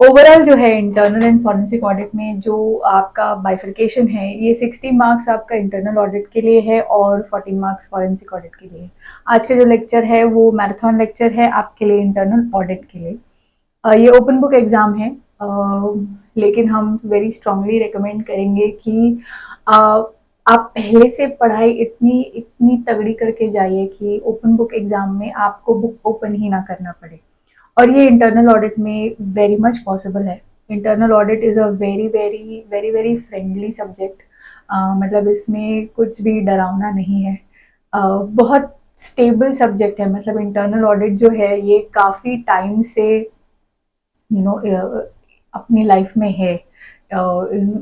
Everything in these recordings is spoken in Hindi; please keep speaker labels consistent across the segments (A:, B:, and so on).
A: ओवरऑल जो है इंटरनल एंड फॉरेंसिक ऑडिट में जो आपका बाइफर्केशन है, ये 60 मार्क्स आपका इंटरनल ऑडिट के लिए है और 14 मार्क्स फॉरेंसिक ऑडिट के लिए। आज का जो लेक्चर है वो मैराथन लेक्चर है आपके लिए इंटरनल ऑडिट के लिए। ये ओपन बुक एग्ज़ाम है, लेकिन हम वेरी स्ट्रांगली रिकमेंड करेंगे कि आप पहले से पढ़ाई इतनी इतनी तगड़ी करके जाइए कि ओपन बुक एग्ज़ाम में आपको बुक ओपन ही ना करना पड़े। और ये इंटरनल ऑडिट में वेरी मच पॉसिबल है। Internal audit is a very very very very friendly subject. मतलब इसमें कुछ भी डरावना नहीं है। बहुत स्टेबल सब्जेक्ट है। मतलब इंटरनल ऑडिट जो है ये काफ़ी टाइम से अपनी लाइफ में है।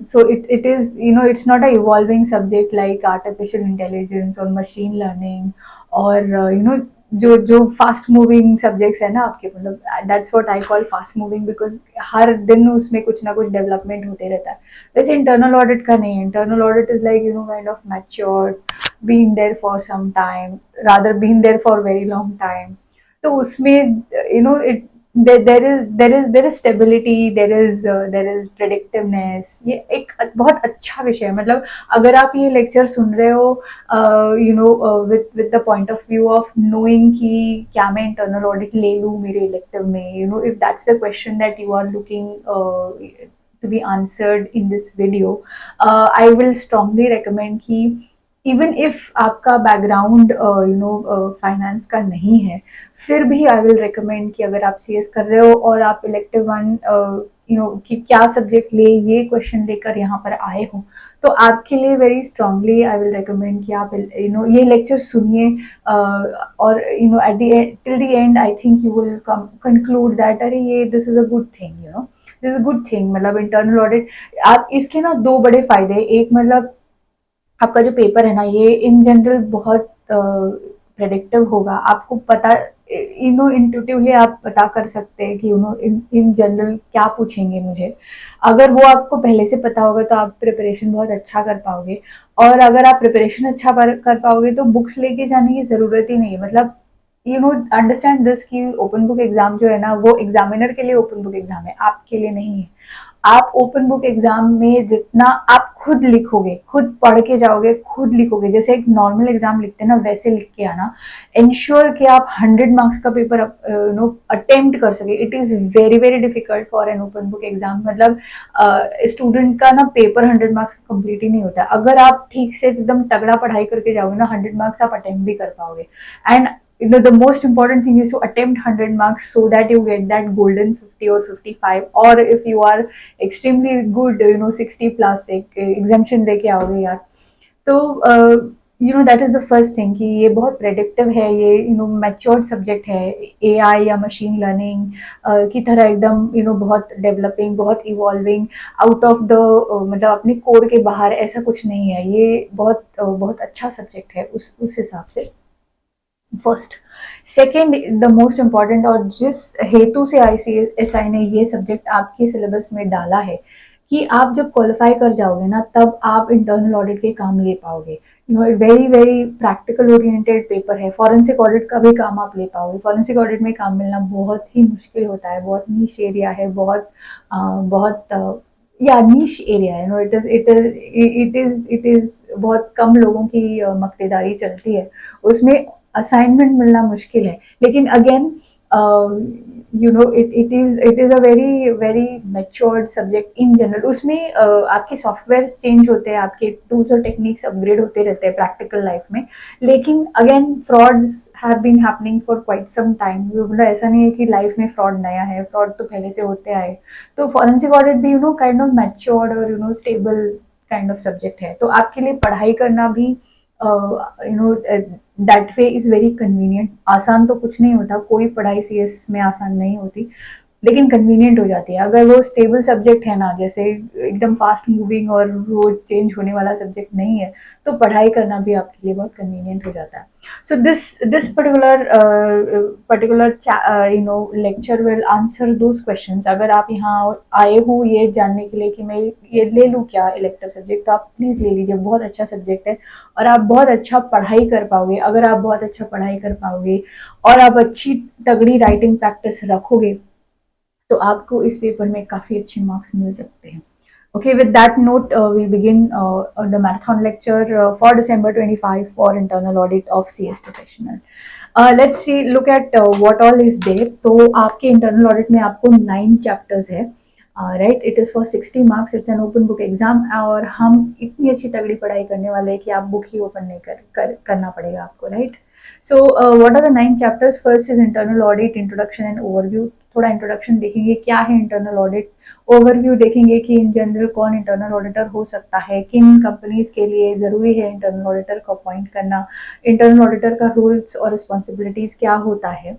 A: So it is, it's not a evolving subject like artificial intelligence और machine learning और जो फास्ट मूविंग सब्जेक्ट्स है ना आपके, मतलब that's what I call fast moving, because हर दिन उसमें कुछ ना कुछ डेवलपमेंट होते रहता है। वैसे इंटरनल ऑडिट का नहीं है। Internal audit is like kind of matured, been there for some time, rather been there for very long time. तो उसमें it there is stability, there is predictiveness। ये एक बहुत अच्छा विषय है। मतलब अगर आप ये लेक्चर सुन रहे हो with the point of view of knowing कि क्या मैं इंटरनल ऑडिट ले लूँ मेरे इलेक्टिव में, if that's the question that you are looking to be answered in this video, I will strongly recommend कि इवन इफ आपका बैकग्राउंड फाइनेंस का नहीं है, फिर भी आई विल रिकमेंड कि अगर आप सीएस कर रहे हो और आप इलेक्टिव वन कि क्या सब्जेक्ट ले, ये क्वेश्चन लेकर यहाँ पर आए हो, तो आपके लिए very strongly I will recommend कि आप ये लेक्चर सुनिए। और at the till the and I think you will conclude that अरे ये this is a good thing, this is a good thing. मतलब इंटरनल ऑडिट आप इसके ना दो बड़े फायदे। एक, मतलब आपका जो पेपर है ना ये इन जनरल बहुत प्रेडिक्टिव होगा। आपको पता इंट्यूटिवली आप पता कर सकते हैं कि इन जनरल क्या पूछेंगे मुझे। अगर वो आपको पहले से पता होगा तो आप प्रिपरेशन बहुत अच्छा कर पाओगे। और अगर आप प्रिपरेशन अच्छा कर पाओगे तो बुक्स लेके जाने की ज़रूरत ही नहीं है। मतलब अंडरस्टैंड दिस कि ओपन बुक एग्ज़ाम जो है ना वो एग्जामिनर के लिए ओपन बुक एग्ज़ाम है, आपके लिए नहीं है। आप ओपन बुक एग्जाम में जितना आप खुद लिखोगे, खुद पढ़ के जाओगे, खुद लिखोगे, जैसे एक नॉर्मल एग्जाम लिखते हैं ना वैसे लिख के आना। इंश्योर कि आप 100 मार्क्स का पेपर अटेम्प्ट कर सके। It is very very difficult for an open book exam. मतलब स्टूडेंट का ना पेपर 100 मार्क्स कंप्लीट ही नहीं होता। अगर आप ठीक से एकदम तगड़ा पढ़ाई करके जाओगे ना 100 मार्क्स आप अटेम्प्ट भी कर पाओगे। And the most important thing is to attempt 100 marks so that you get that golden 50 or 55, or if you are extremely good 60 plus एक exemption लेके आओगे यार। तो that is the first thing कि ये बहुत प्रेडिक्टिव है। ये मैच्योर्ड सब्जेक्ट है। एआई या मशीन लर्निंग की तरह एकदम बहुत डेवलपिंग, बहुत इवॉल्विंग, आउट ऑफ द मतलब अपने कोर के बाहर ऐसा कुछ नहीं है। ये बहुत बहुत अच्छा सब्जेक्ट है उस हिसाब से। First, second, the most important, और जिस हेतु से ICSI ने ये सब्जेक्ट आपके सिलेबस में डाला है कि आप जब क्वालिफाई कर जाओगे ना तब आप इंटरनल ऑडिट के काम ले पाओगे। Very very practical oriented paper है। फॉरेंसिक ऑडिट का भी काम आप ले पाओगे। फॉरेंसिक ऑडिट में काम मिलना बहुत ही मुश्किल होता है, बहुत नीश एरिया है, बहुत या नीश एरिया है। इट इज बहुत कम लोगों की मक्तेदारी चलती है उसमें। असाइनमेंट मिलना मुश्किल है, लेकिन again it is a very very matured subject in general. उसमें आपके सॉफ्टवेयर चेंज होते हैं, आपके टूल्स और टेक्निक्स अपग्रेड होते रहते हैं प्रैक्टिकल लाइफ में। लेकिन again frauds have been happening for quite some time. मतलब ऐसा नहीं है कि लाइफ में फ्रॉड नया है, फ्रॉड तो पहले से होते आए। तो फॉरेंसिक ऑडिट भी काइंड ऑफ मैच्योर्ड और स्टेबल काइंड ऑफ सब्जेक्ट है। तो आपके लिए पढ़ाई करना भी that way is very convenient. आसान तो कुछ नहीं होता, कोई पढ़ाई CS में आसान नहीं होती, लेकिन कन्वीनियंट हो जाती है। अगर वो स्टेबल सब्जेक्ट है ना, जैसे एकदम फास्ट मूविंग और रोज चेंज होने वाला सब्जेक्ट नहीं है, तो पढ़ाई करना भी आपके लिए बहुत कन्वीनियंट हो जाता है। So this particular lecture will answer those questions. अगर आप यहाँ आए हो ये जानने के लिए कि मैं ये ले लूँ क्या इलेक्टिव सब्जेक्ट, तो आप प्लीज़ ले लीजिए। बहुत अच्छा सब्जेक्ट है और आप बहुत अच्छा पढ़ाई कर पाओगे। अगर आप बहुत अच्छा पढ़ाई कर पाओगे और आप अच्छी तगड़ी राइटिंग प्रैक्टिस रखोगे तो आपको इस पेपर में काफ़ी अच्छे मार्क्स मिल सकते हैं. Okay, with that note, we begin the marathon lecture for December 25 for internal audit of CS professional. Let's see, look at what all is there. तो आपके इंटरनल ऑडिट में आपको 9 चैप्टर्स है, right. It is for 60 marks. It's an open book exam और हम इतनी अच्छी तगड़ी पढ़ाई करने वाले हैं कि आप बुक ही ओपन नहीं करना पड़ेगा आपको, right. So what are the 9 chapters? First is internal audit, introduction and overview. थोड़ा इंट्रोडक्शन देखेंगे, क्या है इंटरनल ऑडिट. ओवरव्यू देखेंगे कि इन जनरल कौन इंटरनल ऑडिटर हो सकता है, किन कंपनीज के लिए ज़रूरी है इंटरनल ऑडिटर को अपॉइंट करना, इंटरनल ऑडिटर का रूल्स और रिस्पॉन्सिबिलिटीज़ क्या होता है.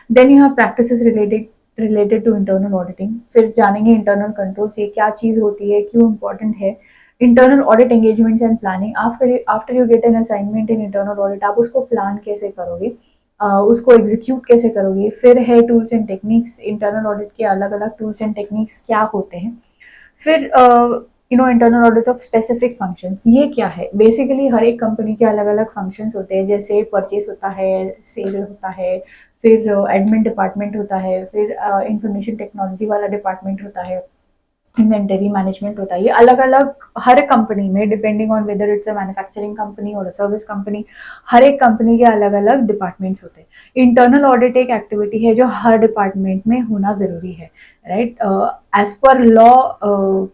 A: Then you have practices related to internal auditing. फिर जानेंगे इंटरनल कंट्रोल्स, ये क्या चीज़ होती है, क्यों इंपॉर्टेंट है. Internal audit engagements and planning. After you get an assignment in internal audit, आप उसको प्लान कैसे करोगे, उसको एग्जीक्यूट कैसे करोगे. फिर है tools and techniques. Internal audit के अलग अलग टूल्स एंड टेक्निक्स क्या होते हैं. फिर internal audit of specific functions. ये क्या है? बेसिकली हर एक कंपनी के अलग अलग फंक्शंस होते हैं, जैसे परचेस होता है, सेल होता है, फिर एडमिन डिपार्टमेंट होता है, फिर इंफॉर्मेशन टेक्नोलॉजी वाला डिपार्टमेंट होता है, इन्वेंटरी मैनेजमेंट होता है. ये अलग अलग हर कंपनी में, depending on whether it's a manufacturing company और सर्विस कंपनी, हर एक कंपनी के अलग अलग डिपार्टमेंट्स होते हैं. इंटरनल ऑडिट एक एक्टिविटी है जो हर डिपार्टमेंट में होना ज़रूरी है, राइट. एज पर लॉ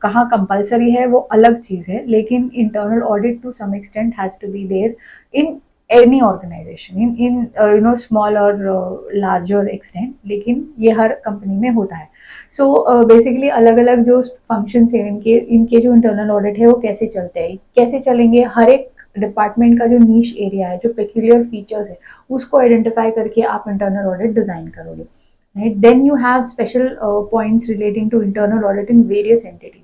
A: कहाँ कंपल्सरी है वो अलग चीज़ है, लेकिन internal audit to some extent has to be there in any organisation, in small और लार्जर एक्सटेंट, लेकिन ये हर कंपनी में होता है. सो बेसिकली अलग अलग जो फंक्शंस हैं इनके जो इंटरनल ऑडिट है वो कैसे चलते हैं, कैसे चलेंगे. हर एक डिपार्टमेंट का जो नीश एरिया है, जो पेक्यूलियर फीचर्स है, उसको आइडेंटिफाई करके आप इंटरनल ऑडिट डिजाइन करोगे, right. Then you have special points relating to internal audit in various entities.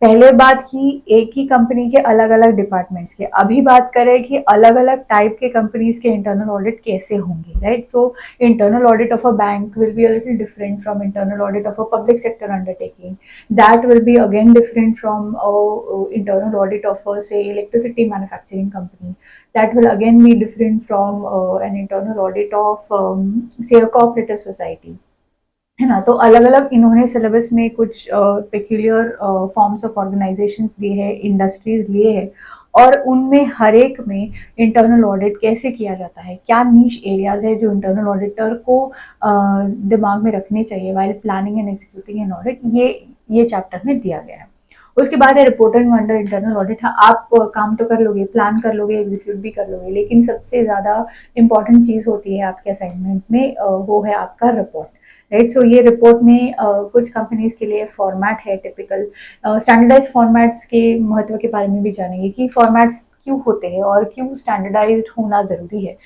A: पहले बात की एक ही कंपनी के अलग अलग डिपार्टमेंट्स के. अभी बात करें कि अलग अलग टाइप के कंपनीज के इंटरनल ऑडिट कैसे होंगे, right. So internal audit of a bank will be a little different from internal audit of a public sector undertaking. That will be again different from internal audit of a say electricity manufacturing company. That will again be different from an internal audit of say a cooperative society, है ना. तो अलग अलग इन्होंने सिलेबस में कुछ पेक्यूलियर फॉर्म्स ऑफ ऑर्गेनाइजेशंस दिए हैं, इंडस्ट्रीज लिए हैं, और उनमें हर एक में इंटरनल ऑडिट कैसे किया जाता है, क्या नीश एरियाज है जो इंटरनल ऑडिटर को दिमाग में रखने चाहिए while planning and executing an audit. ये चैप्टर में दिया गया है. उसके बाद है रिपोर्टिंग अंडर इंटरनल ऑडिट. आप काम तो कर लोगे, प्लान कर लोगे, एग्जीक्यूट भी कर लोगे, लेकिन सबसे ज़्यादा इंपॉर्टेंट चीज़ होती है आपके असाइनमेंट में, वो है आपका रिपोर्ट, राइट. सो ये रिपोर्ट में कुछ कंपनीज के लिए फॉर्मेट है टिपिकल. स्टैंडर्डाइज फॉर्मेट्स के महत्व के बारे में भी जानेंगे कि फॉर्मेट्स क्यों होते हैं और क्यों स्टैंडर्डाइज्ड होना ज़रूरी है.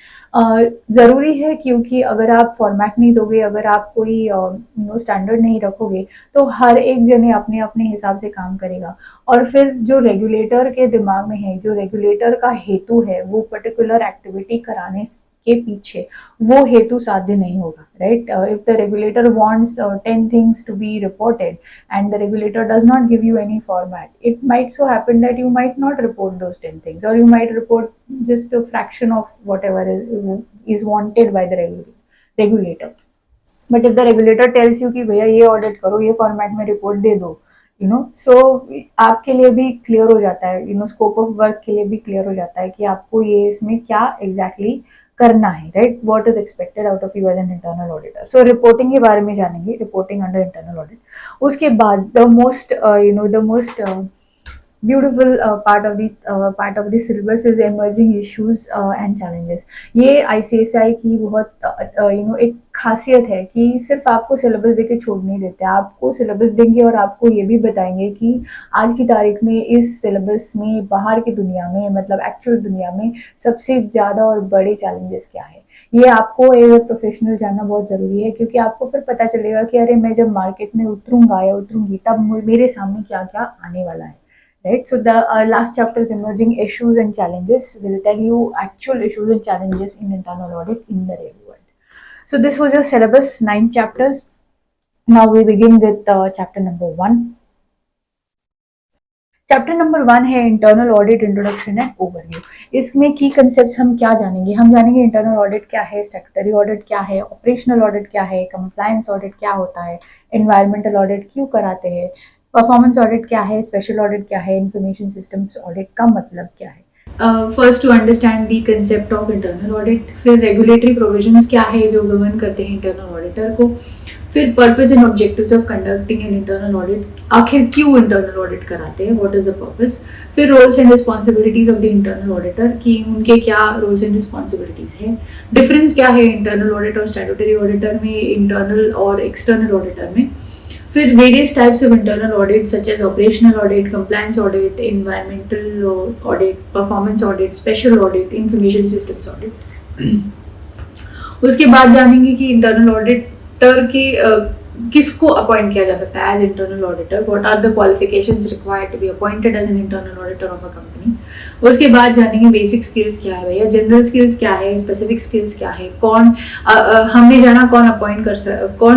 A: ज़रूरी है क्योंकि अगर आप फॉर्मेट नहीं दोगे, अगर आप कोई स्टैंडर्ड नहीं रखोगे, तो हर एक जने अपने अपने हिसाब से काम करेगा, और फिर जो रेगुलेटर के दिमाग में है, जो रेगुलेटर का हेतु है वो पर्टिकुलर एक्टिविटी कराने के पीछे, वो हेतु साध्य नहीं होगा, right. If the regulator wants 10 things to be reported and the regulator does not give you any format, it might so happen that you might not report those 10 things, or you might report just a fraction of whatever is wanted by the regulator. But if the regulator tells you कि भैया ये ऑडिट करो, ये फॉर्मेट में रिपोर्ट दे दो, सो आपके लिए भी क्लियर हो जाता है, स्कोप ऑफ वर्क के लिए भी क्लियर हो जाता है कि आपको ये इसमें क्या एग्जैक्टली करना है, right. What is expected out of you as an internal auditor. So reporting के बारे में जानेंगे, रिपोर्टिंग अंडर इंटरनल ऑडिट. उसके बाद the most beautiful part of the syllabus is emerging issues and challenges. ये ICSI की बहुत एक खासियत है कि सिर्फ आपको सिलेबस देके छोड़ नहीं देते, आपको सिलेबस देंगे और आपको ये भी बताएंगे कि आज की तारीख में इस सिलेबस में बाहर की दुनिया में, मतलब एक्चुअल दुनिया में सबसे ज़्यादा और बड़े चैलेंजेस क्या है. ये आपको एज अ प्रोफेशनल जानना बहुत ज़रूरी है, क्योंकि आपको फिर पता चलेगा कि अरे मैं जब मार्केट में उतरूंगा या उतरूंगी तब मेरे सामने क्या क्या आने वाला है, right. So the last chapter is emerging issues and challenges. Will tell you actual issues and challenges in internal audit in the real world. So this was your syllabus, 9 chapters. Now we begin with chapter number 1. Chapter number 1 है internal audit introduction and overview. इसमें की कंसेप्ट्स हम क्या जानेंगे, हम जानेंगे इंटरनल ऑडिट क्या है, स्टैट्यूटरी ऑडिट क्या है, ऑपरेशनल ऑडिट क्या है, कंप्लायंस ऑडिट क्या होता है, एनवायरमेंटल ऑडिट क्यों कराते हैं, परफॉर्मेंस ऑडिट क्या है, स्पेशल ऑडिट क्या है, इंफॉर्मेशन सिस्टम्स ऑडिट का मतलब क्या है। First to understand the concept of internal audit, फिर रेगुलेटरी प्रोविजंस क्या है जो गवर्न करते हैं इंटरनल ऑडिटर को, फिर purpose and objectives of conducting an internal audit, आखिर क्यों इंटरनल ऑडिट कराते हैं, व्हाट इज द पर्पस, फिर roles and responsibilities of the internal auditor कि उनके क्या रोल्स एंड रिस्पॉन्सिबिलिटीज है, डिफरेंस क्या है इंटरनल ऑडिट और स्टैट्यूटरी ऑडिटर में, इंटरनल और एक्सटर्नल ऑडिटर में, फिर various types of internal audit such as operational audit, compliance audit, environmental audit, performance audit, special audit, information systems audit. उसके बाद जानेंगे कि इंटरनल ऑडिटर के किसको अपॉइंट किया जा सकता है as internal auditor, what are the qualifications required to be appointed as an internal auditor of a company. उसके बाद जानेंगे बेसिक स्किल्स क्या है भैया, जनरल स्किल्स क्या है, स्पेसिफिक स्किल्स क्या है, कौन हमने जाना कौन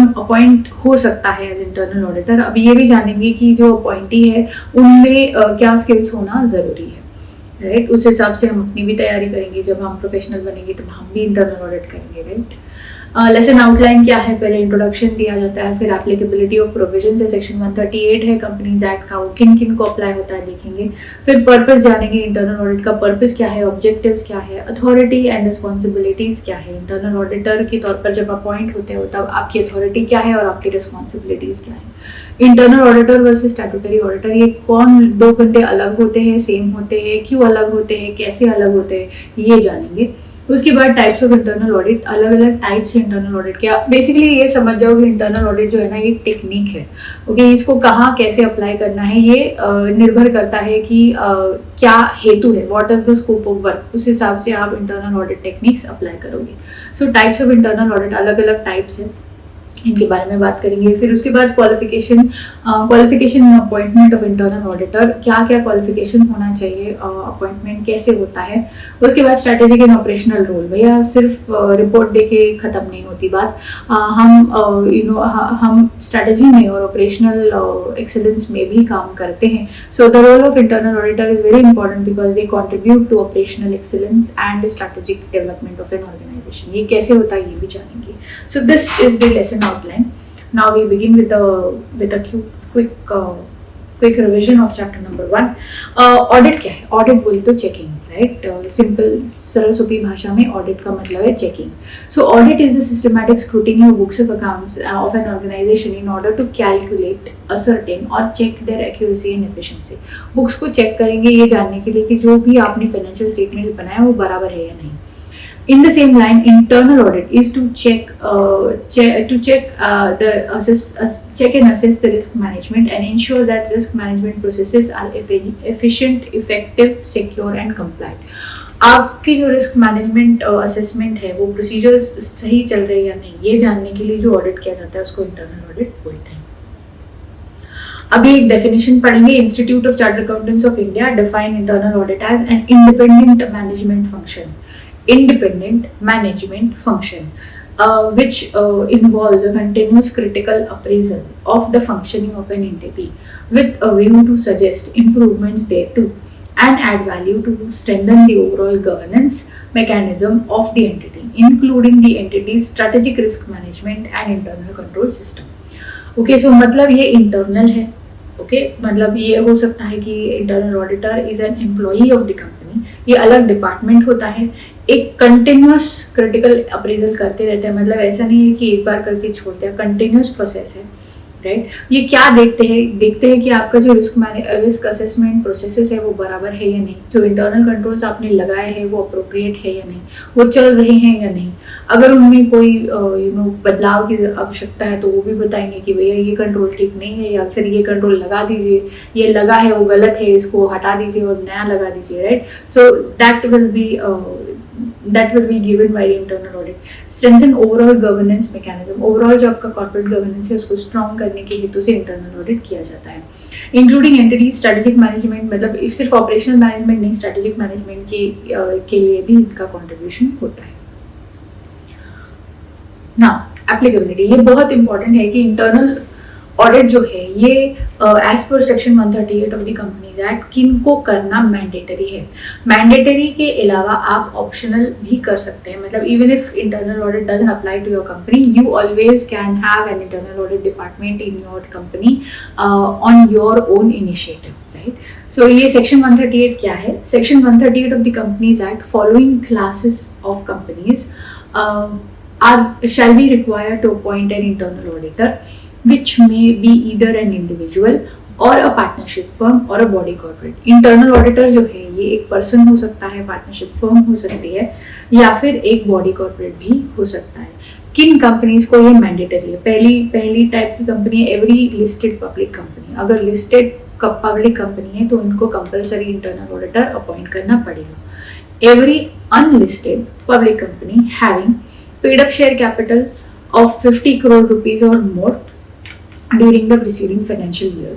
A: अपॉइंट हो सकता है एज इंटरनल ऑडिटर। अब ये भी जानेंगे कि जो अपॉइंटी है उनमें क्या स्किल्स होना ज़रूरी है, राइट। उस हिसाब से हम अपनी भी तैयारी करेंगे, जब हम प्रोफेशनल बनेंगे तब हम भी इंटरनल ऑडिट करेंगे, राइट। लेसन आउटलाइन क्या है, पहले इंट्रोडक्शन दिया जाता है, फिर एप्लीकेबिलिटी ऑफ प्रोविजंस है, सेक्शन 138 है कंपनीज एक्ट का, वो किन किन को अप्लाई होता है देखेंगे, फिर पर्पस जानेंगे इंटरनल ऑडिट का, पर्पस क्या है, ऑब्जेक्टिव्स क्या है, अथॉरिटी एंड रिस्पॉन्सिबिलिटीज क्या है, इंटरनल ऑडिटर के तौर पर जब अपॉइंट होते हो तब आपकी अथॉरिटी क्या है और आपकी रिस्पॉन्सिबिलिटीज क्या है, internal auditor versus statutory auditor, ये कौन दो बंदे अलग होते हैं, सेम होते हैं, क्यों अलग होते हैं, कैसे अलग होते हैं, ये जानेंगे। उसके बाद टाइप्स ऑफ इंटरनल ऑडिट, अलग अलग टाइप्स है इंटरनल ऑडिट के। बेसिकली ये समझ जाओ कि इंटरनल ऑडिट जो है ना ये टेक्निक है, ओके। इसको कहाँ कैसे अप्लाई करना है ये निर्भर करता है कि क्या हेतु है, what is the scope of work, उस हिसाब से आप इंटरनल ऑडिट टेक्निक्स अप्लाई करोगे। सो टाइप्स ऑफ इंटरनल ऑडिट, अलग अलग टाइप्स है, इनके बारे में बात करेंगे। फिर उसके बाद qualification appointment of internal auditor, क्या क्या क्वालिफिकेशन होना चाहिए, अपॉइंटमेंट कैसे होता है। उसके बाद स्ट्रैटेजिक एंड ऑपरेशनल रोल, भैया सिर्फ रिपोर्ट देके खत्म नहीं होती बात, हम स्ट्रैटेजी में और ऑपरेशनल एक्सेलेंस में भी काम करते हैं। So the role of internal auditor is very important because they contribute to operational excellence and strategic development of an organisation. ये कैसे होता है ये भी जानेंगे। So this is the lesson outline. Now we begin with a quick revision of chapter number 1. Audit क्या है? Audit बोले तो checking, right? Simple सरल सुपी भाषा में audit का मतलब है checking. So audit is the systematic scrutiny of books of accounts of an organization in order to calculate, ascertain or check their accuracy and efficiency. Books को check करेंगे ये जानने के लिए कि जो भी आपने financial statements बनाया वो बराबर है या नहीं। In the same line, internal audit is to check and assess the risk management and ensure that risk management processes are efficient, effective, secure and compliant. आपकी जो रिस्क मैनेजमेंट असेसमेंट है वो प्रोसीजर्स सही चल रहे हैं या नहीं, ये जानने के लिए जो ऑडिट किया जाता है उसको इंटरनल ऑडिट बोलते हैं। अभी एक डेफिनेशन पढ़ेंगे। Institute of Chartered Accountants of India define internal audit as an independent management function, independent management function which involves a continuous critical appraisal of the functioning of an entity with a view to suggest improvements thereto and add value to strengthen the overall governance mechanism of the entity, including the entity's strategic risk management and internal control system. Okay, so मतलब ये internal है, okay, मतलब ये हो सकता है कि internal auditor is an employee of the company, ये अलग डिपार्टमेंट होता है, एक कंटिन्यूस क्रिटिकल अप्रेजल करते रहते हैं, मतलब ऐसा नहीं है कि एक बार करके छोड़ते हैं, कंटिन्यूस प्रोसेस है, राइट। ये क्या देखते हैं कि आपका जो रिस्क असेसमेंट प्रोसेसेस है वो बराबर है या नहीं, जो इंटरनल कंट्रोल्स आपने लगाए हैं वो अप्रोप्रिएट है या नहीं, वो चल रहे हैं या नहीं। अगर उनमें कोई बदलाव की आवश्यकता है तो वो भी बताएंगे कि भैया ये कंट्रोल ठीक नहीं है, या फिर ये कंट्रोल लगा दीजिए, ये लगा है वो गलत है, इसको हटा दीजिए और नया लगा दीजिए, right. So that will be given by internal audit. Strengthen overall governance mechanism, overall जो आपका कॉर्पोरेट गवर्नेंस है उसको स्ट्रॉन्ग करने के हेतु से इंटरनल ऑडिट किया जाता है। इंक्लूडिंग एंटिटी स्ट्रेटेजिक मैनेजमेंट, मतलब सिर्फ ऑपरेशनल मैनेजमेंट नहीं, स्ट्रेटेजिक मैनेजमेंट के लिए भी इनका कॉन्ट्रीब्यूशन होता है। ना एप्लीकेबिलिटी, ये बहुत इंपॉर्टेंट है कि इंटरनल
B: ऑडिट जो है ये as per section 138 of the companies Act किनको करना मैंडेटरी है। मैंडेटरी के अलावा आप ऑप्शनल भी कर सकते हैं, मतलब even if internal audit doesn't apply to your company, you always can have an internal audit department in your company on your own initiative, right. So ये सेक्शन 138 क्या है? Section 138 of the companies act, following classes of companies shall be required to appoint an internal auditor, which may be either an individual or a partnership firm or a body corporate. Internal auditor जो है ये एक पर्सन हो सकता है, पार्टनरशिप फर्म हो सकती है, या फिर एक बॉडी कॉर्पोरेट भी हो सकता है। किन कंपनीज को ये मैंडेटरी है? पहली टाइप की कंपनी है एवरी लिस्टेड पब्लिक कंपनी। अगर लिस्टेड पब्लिक कंपनी है तो उनको कंपलसरी इंटरनल ऑडिटर अपॉइंट करना पड़ेगा। Every unlisted public company having paid up share capital of 50 crore rupees or more during the preceding financial year,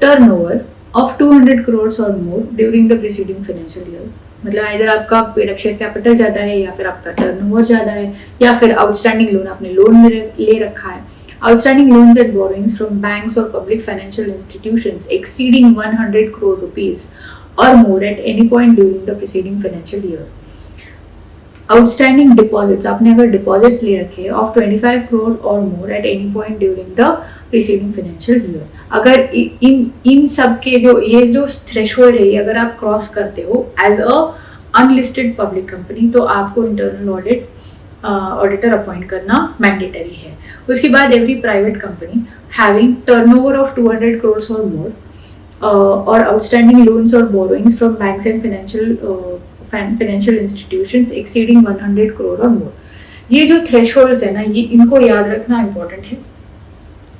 B: turnover of 200 crores or more during the preceding financial year, मतलब इधर आपका पेड अप शेयर कैपिटल ज़्यादा है या फिर आपका टर्नओवर ज़्यादा है या फिर आउटस्टैंडिंग लोन आपने लोन में ले रखा है। Outstanding loans and borrowings from banks और public financial institutions exceeding 100 crore rupees or more at any point during the preceding financial year। Outstanding deposits, आपने अगर डिपॉजिट्स ले रखे हैं ऑफ 25 करोड़ और more at any point during the preceding financial year, अगर इन सब के जो थ्रेशोल्ड है ये अगर आप क्रॉस करते हो as a unlisted public company तो आपको इंटरनल ऑडिटर अपॉइंट करना मैंडेटरी है। उसके बाद every private company having turnover of 200 crore और मोर और आउटस्टैंडिंग लोन्स और borrowings from banks and financial institutions exceeding 100 crore और मोर। ये जो थ्रेशोल्ड्स है ना, ये इनको याद रखना इंपॉर्टेंट है।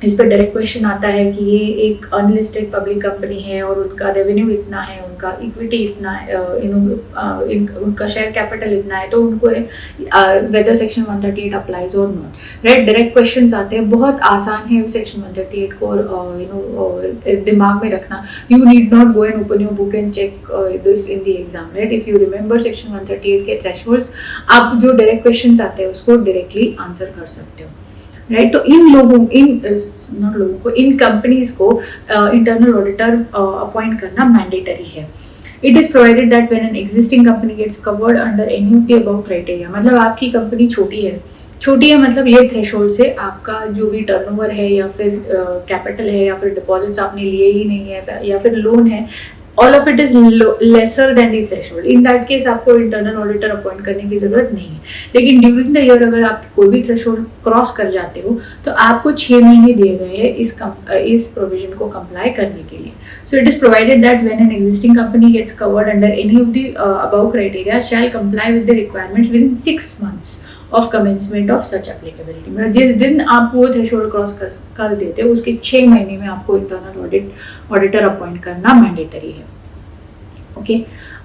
B: इस पर डायरेक्ट क्वेश्चन आता है कि ये एक अनलिस्टेड पब्लिक कंपनी है और उनका रेवेन्यू इतना है, उनका इक्विटी इतना है, उनका शेयर कैपिटल इतना है, तो उनको वेदर सेक्शन 138 अप्लाइज और नॉट, राइट। डायरेक्ट क्वेश्चंस आते हैं, बहुत आसान है सेक्शन 138 को दिमाग में रखना। You need not go and open your book and check this in the exam, right. If you remember section 138 के थ्रेशोल्ड्स, आप जो डायरेक्ट क्वेश्चंस आते हैं उसको डायरेक्टली आंसर कर सकते हो, राइट। तो इन कंपनीज को इंटरनल ऑडिटर अपॉइंट करना मैंडेटरी है। It is provided that when an existing company gets covered under any of the above criteria, मतलब आपकी कंपनी छोटी है मतलब ये थ्रेशोल्ड से आपका जो भी टर्नओवर है या फिर कैपिटल है या फिर डिपॉजिट्स आपने लिए ही नहीं है या फिर लोन है, all of it is lesser than the threshold. In that case आपको इंटरनल ऑडिटर अपॉइंट करने की जरूरत नहीं है। लेकिन ड्यूरिंग द ईयर अगर आप कोई भी थ्रेशोल्ड क्रॉस कर जाते हो तो आपको 6 महीने दिए गए हैं इस प्रोविजन को कंप्लाई करने के लिए। So it is provided that when an existing company gets covered under any of the above criteria shall comply with the requirements within 6 months of commencement of such applicability, मतलब जिस दिन आप वो थ्रेशोल्ड क्रॉस कर देते हो उसके 6 महीने में आपको इंटरनल ऑडिटर अपॉइंट करना मैंडेटरी है। ओके,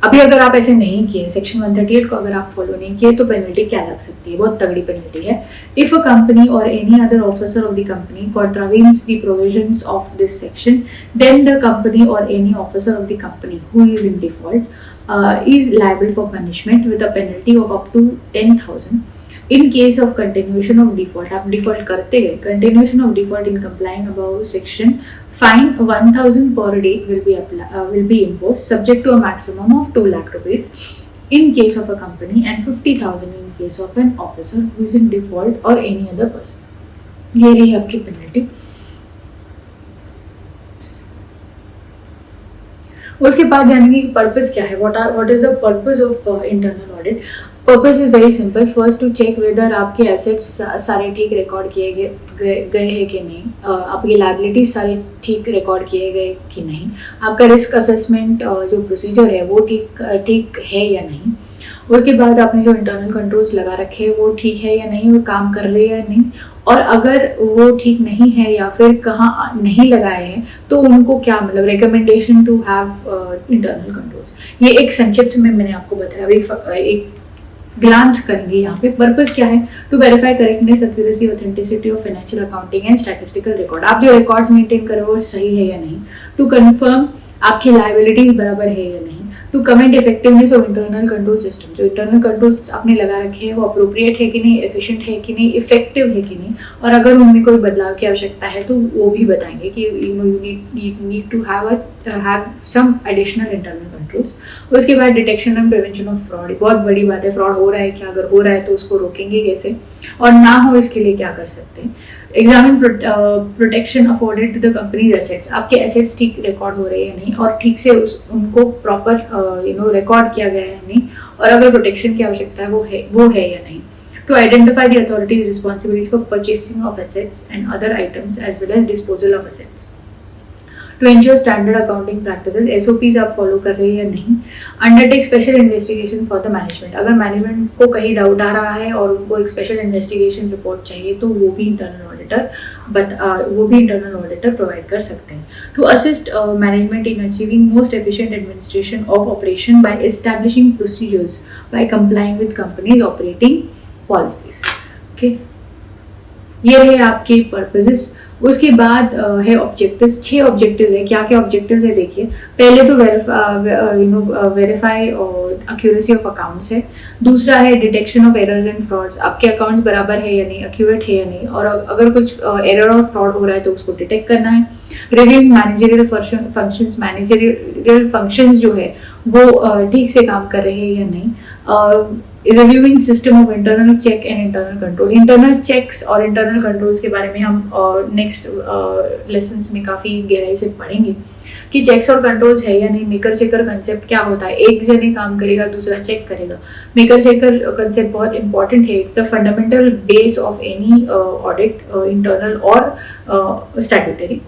B: अभी अगर आप ऐसे नहीं किए, सेक्शन 138 को अगर आप फॉलो नहीं किए तो पेनल्टी क्या लग सकती है? बहुत तगड़ी पेनल्टी है। इफ अ कंपनी और any other officer of the company contravenes the provisions of this section, then the company और any officer of the company who is in default is liable for punishment with a penalty of up to 10,000 in case of continuation of default। आप default करते गए, continuation of default in complying above section, fine 1,000 per day will be imposed subject to a maximum of 2 lakh rupees in case of a company and 50,000 in case of an officer who is in default or any other person। ये रही आपकी पेनल्टी। उसके बाद जानेंगे कि पर्पस क्या है, what is the purpose of internal audit. Purpose is very simple, first to check whether आपके एसेट्स सारे ठीक रिकॉर्ड किए गए हैं कि नहीं, आपकी लायबिलिटीज सारे ठीक रिकॉर्ड किए गए कि नहीं, आपका रिस्क असेसमेंट जो प्रोसीजर है वो ठीक है या नहीं, उसके बाद आपने जो इंटरनल कंट्रोल्स लगा रखे हैं वो ठीक है या नहीं, वो काम कर रहे हैं या नहीं, और अगर वो ठीक नहीं है या फिर कहाँ नहीं लगाए हैं तो उनको क्या, मतलब recommendation to have internal controls. ये एक संक्षिप्त में मैंने आपको बताया, अभी एक ग्लांस करेंगे यहाँ पे। पर्पस क्या है? To verify correctness, accuracy, authenticity of financial accounting and statistical record. आप जो रिकॉर्ड्स मेंटेन कर रहे हो वो सही है या नहीं। टू कंफर्म आपकी लायबिलिटीज बराबर है या नहीं। To comment effectiveness of internal control system, जो इंटरनल कंट्रोल्स आपने लगा रखे हैं वो अप्रोप्रिएट है कि नहीं, एफिशिएंट है कि नहीं, इफेक्टिव है कि नहीं, और अगर उनमें कोई बदलाव की आवश्यकता है तो वो भी बताएंगे कि you need to have some additional internal controls. उसके बाद detection and prevention of fraud, बहुत बड़ी बात है, फ्रॉड हो रहा है क्या, अगर हो रहा है तो उसको रोकेंगे कैसे, और ना हो इसके लिए क्या कर सकते हैं। Examine protection afforded to the companies assets, आपके एसेट्स ठीक रिकॉर्ड हो रहे हैं या नहीं, और ठीक से उनको प्रॉपर रिकॉर्ड किया गया है या नहीं, और अगर प्रोटेक्शन की आवश्यकता है वो है या नहीं। To identify the authorities responsibility for purchasing of assets and other items as well as disposal of assets. To ensure standard accounting practices, SOPs आप फॉलो कर रहे हैं या नहीं। Undertake special investigation for the management, अगर मैनेजमेंट को कहीं डाउट आ रहा है और उनको एक स्पेशल इन्वेस्टिगेशन रिपोर्ट चाहिए तो वो भी इंटरनल ऑडिटर प्रोवाइड कर सकते हैं। To assist management in achieving most efficient administration of operation by establishing procedures by complying with companies operating policies. Okay, ये रहे आपके पर्पसेस। उसके बाद है ऑब्जेक्टिव्स, 6 ऑब्जेक्टिव्स है। क्या क्या ऑब्जेक्टिव्स है देखिए, पहले तो वेरीफाई और एक्यूरेसी ऑफ अकाउंट्स है। दूसरा है detection of errors and frauds, आपके अकाउंट्स बराबर है या नहीं, एक्यूरेट है या नहीं, और अगर कुछ एरर और फ्रॉड हो रहा है तो उसको डिटेक्ट करना है। Reviewing managerial functions, managerial functions जो है वो ठीक से काम कर रहे हैं या नहीं। Reviewing system of internal check and internal control, internal checks और इंटरनल कंट्रोल्स के बारे में हम नेक्स्ट लेसन्स में काफ़ी गहराई से पढ़ेंगे कि चेक्स और कंट्रोल्स है या नहीं। मेकर चेकर कंसेप्ट क्या होता है, एक जने काम करेगा दूसरा चेक करेगा। मेकर चेकर कंसेप्ट बहुत इंपॉर्टेंट है, it's the fundamental base of any audit, internal और स्टैट्यूटरी।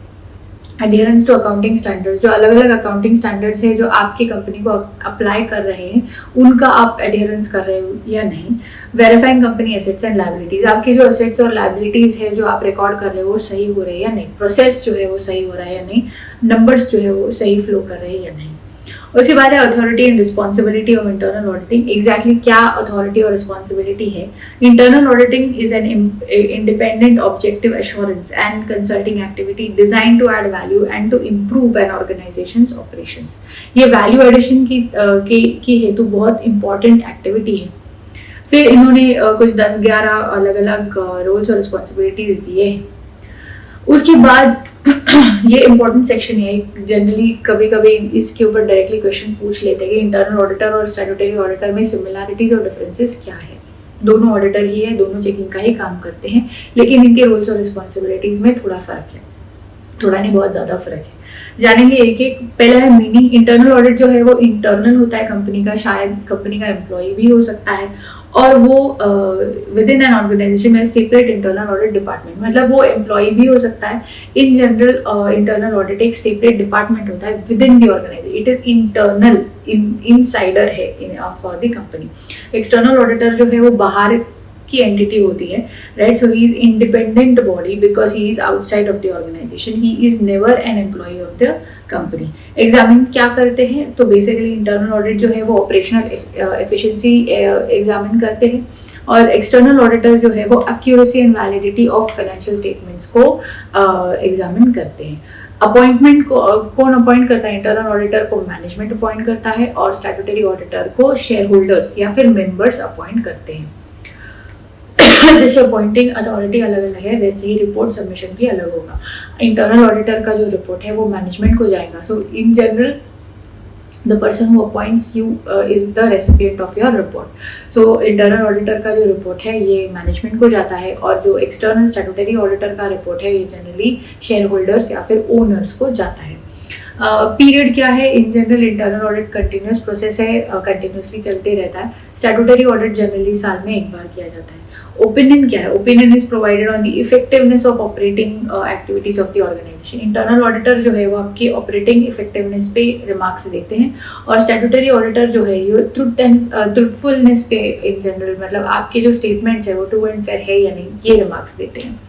B: अडेयरेंस टू अकाउंटिंग स्टैंडर्ड्स, जो अलग अलग अकाउंटिंग स्टैंडर्ड्स है जो आपकी कंपनी को अप्लाई कर रहे हैं उनका आप अडेयरेंस कर रहे हो या नहीं। Verifying company assets and liabilities, आपकी जो एसेट्स और लायबिलिटीज है जो आप रिकॉर्ड कर रहे हो वो सही हो रहे हैं या नहीं, प्रोसेस जो है वो सही हो रहा है या नहीं, नंबर्स जो है वो सही फ्लो कर रहे हैं या नहीं। उसके बाद है authority and responsibility of internal auditing, exactly क्या अथॉरिटी और रिस्पॉन्सिबिलिटी है। Internal auditing is an independent objective assurance and consulting activity design to add value and to improve an organisations operations. ये वैल्यू एडिशन की हेतु बहुत इंपॉर्टेंट एक्टिविटी है। फिर इन्होंने कुछ 10-11 अलग अलग रोल्स और रिस्पॉन्सिबिलिटीज दिए हैं। उसके बाद ये इंपॉर्टेंट सेक्शन है, जनरली कभी कभी इसके ऊपर डायरेक्टली क्वेश्चन पूछ लेते हैं कि इंटरनल ऑडिटर और स्टैट्यूटरी ऑडिटर में सिमिलैरिटीज और डिफरेंसेस क्या है। दोनों ऑडिटर ही है, दोनों चेकिंग का ही काम करते हैं, लेकिन इनके रोल्स और रिस्पॉन्सिबिलिटीज में थोड़ा फर्क है, थोड़ा नहीं बहुत ज़्यादा फर्क है। जानेंगे एक एक। पहला है मीनिंग, इंटरनल ऑडिट जो है वो इंटरनल होता है कंपनी का, शायद कंपनी का एम्प्लॉय भी हो सकता है, और वो विद इन एन ऑर्गेनाइजेशन में सेपरेट इंटरनल ऑडिट डिपार्टमेंट, मतलब वो एम्प्लॉय भी हो सकता है। इन जनरल इंटरनल ऑडिट एक सेपरेट डिपार्टमेंट होता है within the organization, it is internal, insider है for the company. External auditor जो है वो बाहर की एंटिटी होती है, right. So he is independent body because he is outside of the organization, he is never an employ of the company. Examine क्या करते हैं, तो बेसिकली इंटरनल ऑडिट जो है वो ऑपरेशनल एफिशिएंसी एग्जामिन करते हैं, और एक्सटर्नल ऑडिटर जो है वो accuracy and validity of financial statements को एग्जामिन करते हैं। अपॉइंटमेंट को कौन अपॉइंट करता है, इंटरनल ऑडिटर को मैनेजमेंट अपॉइंट करता है, और स्टैट्यूटरी ऑडिटर को शेयर होल्डर्स या फिर मेंबर्स अपॉइंट करते हैं। जैसे अपॉइंटिंग अथॉरिटी अलग अलग है, वैसे ही रिपोर्ट सबमिशन भी अलग होगा। इंटरनल ऑडिटर का जो रिपोर्ट है वो मैनेजमेंट को जाएगा। So in general the person who appoints you is the recipient of your report. So internal auditor का जो रिपोर्ट है ये मैनेजमेंट को जाता है, और जो एक्सटर्नल स्टैट्यूटरी ऑडिटर का रिपोर्ट है ये जनरली शेयर होल्डर्स या फिर ओनर्स को जाता है। पीरियड क्या है, in general internal audit continuous process है, कंटिन्यूसली चलते रहता है। स्टैट्यूटरी ऑडिट जनरली साल में एक बार किया जाता है। ओपिनियन क्या है, opinion is provided on the effectiveness of operating activities of the organisation. Internal auditor जो है वो आपकी ऑपरेटिंग इफेक्टिवनेस पे रिमार्क्स देते हैं, और स्टैट्यूटरी ऑडिटर जो है ये ट्रूथफुलनेस पे इन जनरल, मतलब आपके जो स्टेटमेंट्स है वो ट्रू एंड फेयर है या नहीं, ये रिमार्क्स देते हैं।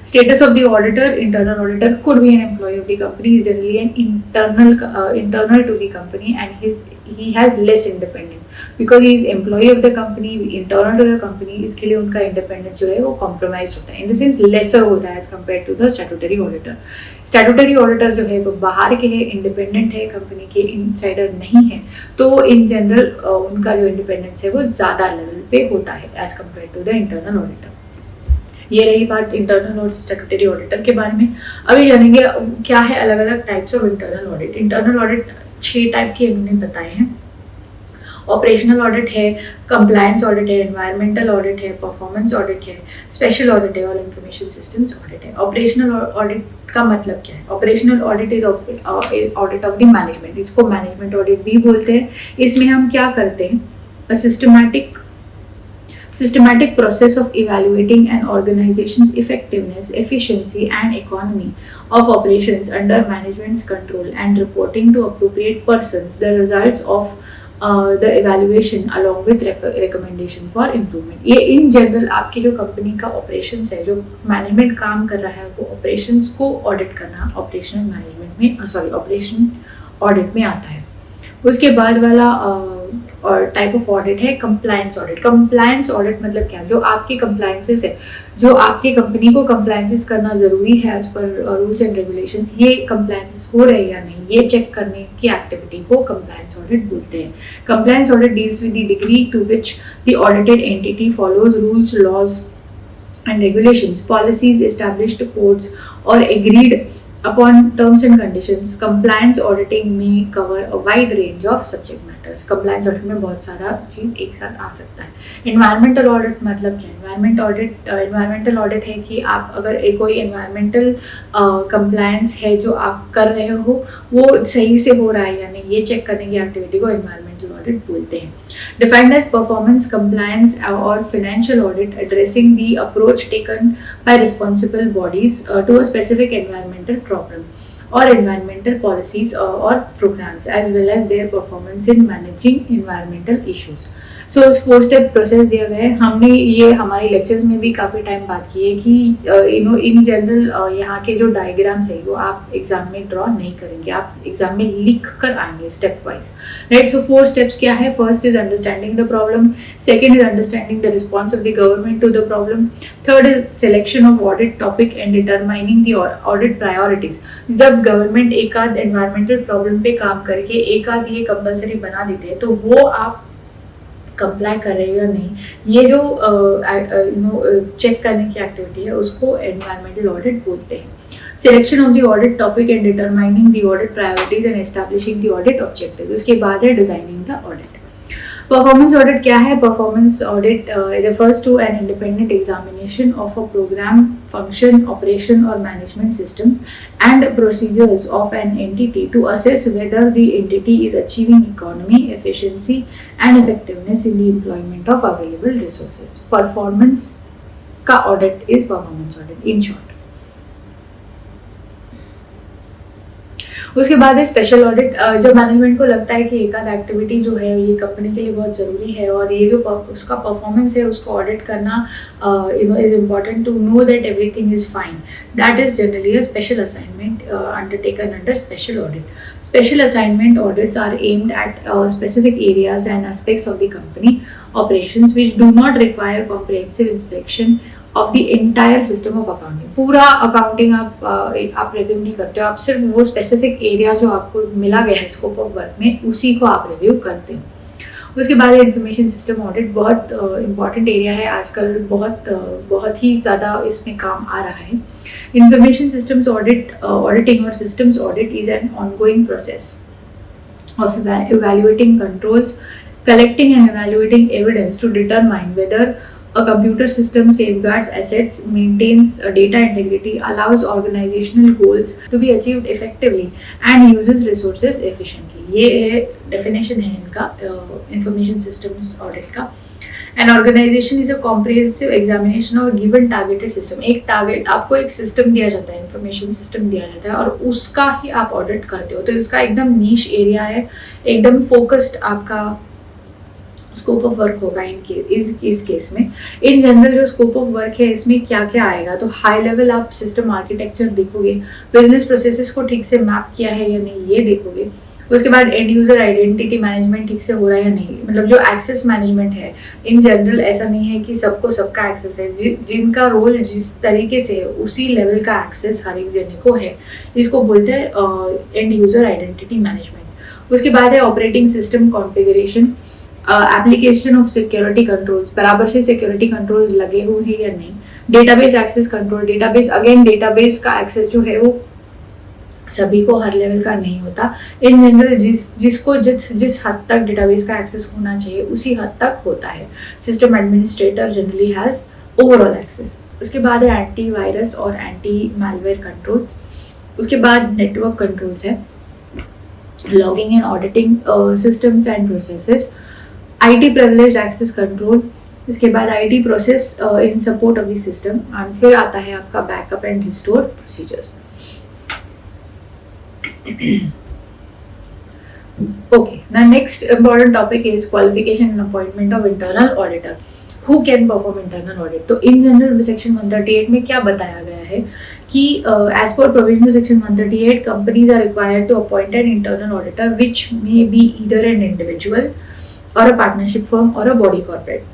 B: Status of the auditor, internal auditor could be an employee of the company, is generally an internal to the company, and he has less independent because he is employee of the company, internal to the company, इसके लिए उनका independence जो है वो compromised होता है, in the sense lesser होता है as compared to the statutory auditor. Statutory auditor जो है वो बाहर के है, independent है, कंपनी के insider नहीं है, तो in general उनका जो independence है वो ज़्यादा लेवल पे होता है as compared to the internal auditor. ये रही बात इंटरनल और स्टैट्यूटरी ऑडिटर के बारे में. अभी जानेंगे क्या है अलग अलग types of internal audit. Internal audit 6 type के हमने बताए हैं. ऑपरेशनल ऑडिट है, कंप्लायंस ऑडिट है, एनवायरमेंटल ऑडिट है, परफॉर्मेंस ऑडिट है, स्पेशल ऑडिट है और इंफॉर्मेशन सिस्टम्स ऑडिट है. ऑपरेशनल ऑडिट का मतलब क्या है? Operational audit is audit of the management. इसको मैनेजमेंट ऑडिट भी बोलते हैं. इसमें हम क्या करते हैं? Systematic process of evaluating an organization's effectiveness, efficiency and economy of operations under management's control and reporting to appropriate persons the results of the evaluation along with recommendation for improvement. ये in general आपकी जो कंपनी का operations है, जो मैनेजमेंट काम कर रहा है, वो operations को ऑडिट करना ऑपरेशनल मैनेजमेंट में ऑपरेशन ऑडिट में आता है. उसके बाद वाला और टाइप ऑफ ऑडिट है कंप्लायंस ऑडिट. कंप्लायंस ऑडिट मतलब क्या? जो आपके कंप्लायंसेस है, जो आपकी कंपनी को कंप्लायंसेस करना ज़रूरी है as per rules and regulations, ये कंप्लायंसेस हो रहे हैं या नहीं, ये चेक करने की एक्टिविटी को कंप्लायंस ऑडिट बोलते हैं. Compliance audit deals with the degree to which the audited entity follows rules, laws and regulations, policies, established codes or agreed upon terms and conditions. Compliance auditing may cover a wide range of subject matters. Compliance audit में बहुत सारा चीज़ एक साथ आ सकता है. Environmental audit मतलब क्या? Environmental audit है कि आप अगर कोई environmental compliance है जो आप कर रहे हो वो सही से हो रहा है या नहीं, ये चेक करने की एक्टिविटी को environmental audit बोलते हैं. Defined as performance, compliance or financial audit addressing the approach taken by responsible bodies to a specific environmental problem or environmental policies or programs as well as their performance in managing environmental issues. So 4 step process दिया गया है. हमने ये हमारे लेक्चर्स में भी काफ़ी टाइम बात की है कि इन जनरल यहाँ के जो डायग्राम्स है वो आप एग्जाम में ड्रॉ नहीं करेंगे, आप एग्जाम में लिख कर आएंगे stepwise, right. So 4 steps क्या है? First is understanding the problem, second is understanding the response of the government to the problem, third is selection of audit topic and determining the audit priorities. जब गवर्नमेंट एक आध एनवायरमेंटल प्रॉब्लम पे काम करके एक आध ये कंपलसरी बना देते हैं तो वो आप कंप्लाई कर रहे हो या नहीं, ये जो चेक करने की एक्टिविटी है उसको एनवायरमेंटल ऑडिट बोलते हैं. Selection of the audit topic and determining the audit priorities and establishing the audit objective. उसके बाद है designing the audit. Performance audit क्या है? Performance audit refers to an independent examination of a program, function, operation or management system and procedures of an entity to assess whether the entity is achieving economy, efficiency and effectiveness in the employment of available resources. Performance का audit is performance audit in short. उसके बाद है स्पेशल ऑडिट. जब मैनेजमेंट को लगता है कि एक आध एक्टिविटी जो है ये कंपनी के लिए बहुत ज़रूरी है और ये जो उसका परफॉर्मेंस है उसको ऑडिट करना is important to know that everything is fine, that is generally a special assignment undertaken under special audit. Special assignment audits are aimed at specific areas and aspects of the company operations which do not require comprehensive inspection of the entire system of accounting. पूरा अकाउंटिंग आप रिव्यू नहीं करते हो, आप सिर्फ वो स्पेसिफिक एरिया जो आपको मिला गया है स्कोप ऑफ वर्क में उसी को आप रिव्यू करते हो. उसके बाद इंफॉर्मेशन सिस्टम ऑडिट बहुत इंपॉर्टेंट एरिया है आजकल, बहुत ही ज़्यादा इसमें काम आ रहा है. इंफॉर्मेशन सिस्टम्स ऑडिटिंग और systems audit is an ongoing process of evaluating controls, collecting and evaluating evidence to determine whether a computer system safeguards assets, maintains data integrity, allows organizational goals to be achieved effectively and uses resources efficiently. ये definition है इनका information systems audit का. An organization is a comprehensive examination of a given targeted system. एक टारगेट आपको एक सिस्टम दिया जाता है, इंफॉर्मेशन सिस्टम दिया जाता है और उसका ही आप ऑडिट करते हो. तो इसका एकदम नीश एरिया है, एकदम फोकस्ड आपका स्कोप ऑफ वर्क होगा इस केस में। इन जनरल जो स्कोप ऑफ वर्क है इसमें क्या क्या आएगा, तो हाई लेवल आप सिस्टम आर्किटेक्चर देखोगे, बिजनेस प्रोसेसेस को ठीक से मैप किया है या नहीं ये देखोगे। उसके बाद एंड यूजर आइडेंटिटी मैनेजमेंट ठीक से हो रहा है या नहीं, मतलब जो एक्सेस मैनेजमेंट है इन जनरल ऐसा नहीं है कि सबको सबका एक्सेस है, जिनका रोल जिस तरीके से है उसी लेवल का एक्सेस हर एक जने को है, इसको बोलते हैं एंड यूजर आइडेंटिटी मैनेजमेंट। उसके बाद है operating system configuration, application of security controls, बराबर से सिक्योरिटी कंट्रोल्स लगे हुए हैं या नहीं, database access control, database again database का एक्सेस जो है वो सभी को हर लेवल का नहीं होता, इन जनरल जिसको जिस हद तक डेटाबेस का एक्सेस होना चाहिए उसी हद तक होता है। System administrator generally has overall access. उसके बाद है एंटी वायरस और एंटी मैलवेयर कंट्रोल्स। उसके बाद नेटवर्क कंट्रोल्स है, logging and auditing systems and processes, IT privileged access control, इसके बाद IT process in support of the system, and फिर आता है आपका backup and restore procedures. Okay, now next important topic is qualification and appointment of internal auditor. Who can perform internal audit? तो in general section 138 में क्या बताया गया है कि as per provisions of section 138 companies are required to appoint an internal auditor which may be either an individual or a partnership firm or a body corporate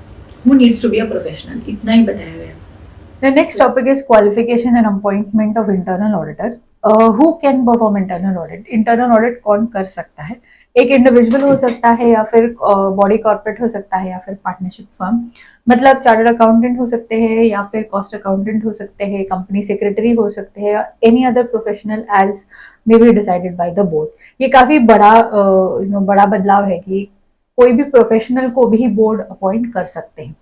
B: who needs to be a professional. इतना ही बताया गया।
A: The next topic is qualification and appointment of internal auditor. Who can perform internal audit? Internal audit कौन कर सकता है? एक इंडिविजुअल हो सकता है या फिर बॉडी कॉर्पोरेट हो सकता है या फिर पार्टनरशिप फर्म, मतलब चार्टर्ड अकाउंटेंट हो सकते हैं या फिर कॉस्ट अकाउंटेंट हो सकते हैं, कंपनी सेक्रेटरी हो सकते हैं, any other professional as may be decided by the board. ये काफी बड़ा बड़ा बदलाव है कि कोई भी प्रोफेशनल को भी बोर्ड अपॉइंट कर सकते हैं।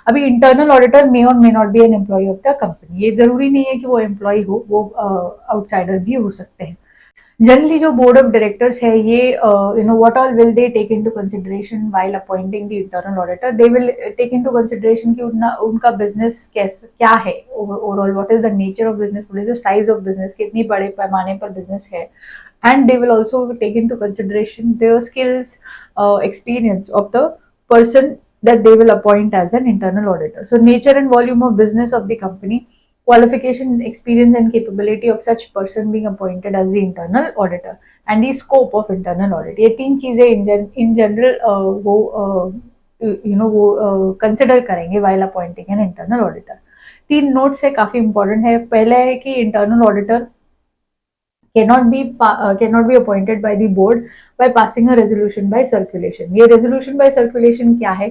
A: अभी इंटरनल ऑडिटर मे और may not be an employ of the company, ये जरूरी नहीं है कि वो एम्प्लॉय हो, वो आउटसाइडर भी हो सकते हैं। जनरली जो बोर्ड ऑफ डायरेक्टर्स है ये what all will they take into consideration while appointing the internal auditor, they will take into consideration कि उनका बिजनेस क्या है overall, what is the nature of business, what is the size of business, कितनी बड़े पैमाने पर बिजनेस है, and they will also take into consideration the skills, experience of the person that they will appoint as an internal auditor. So nature and volume of business of the company, qualification, experience and capability of such person being appointed as the internal auditor, and the scope of internal audit. ये तीन चीजें in general वो वो कंसिडर करेंगे while appointing an internal auditor. तीन नोट्स है, काफी इंपॉर्टेंट है। पहला है कि internal auditor cannot be appointed by the board by passing a resolution by circulation. ये resolution by circulation क्या है?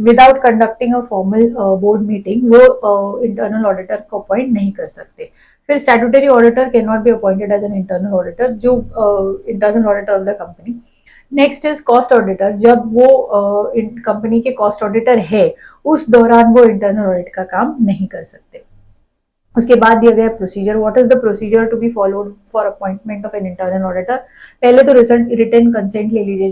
A: Without conducting a formal board meeting वो internal auditor को appoint नहीं कर सकते। फिर statutory auditor cannot be appointed as an internal auditor, जो internal auditor of the company. Next is cost auditor, जब वो कंपनी के कॉस्ट ऑडिटर है उस दौरान वो इंटरनल ऑडिट का काम नहीं कर सकते। उसके बाद दिया गया procedure, what is the procedure to be followed for appointment of an internal auditor. पहले तो रिटन कंसेंट ले लीजिए,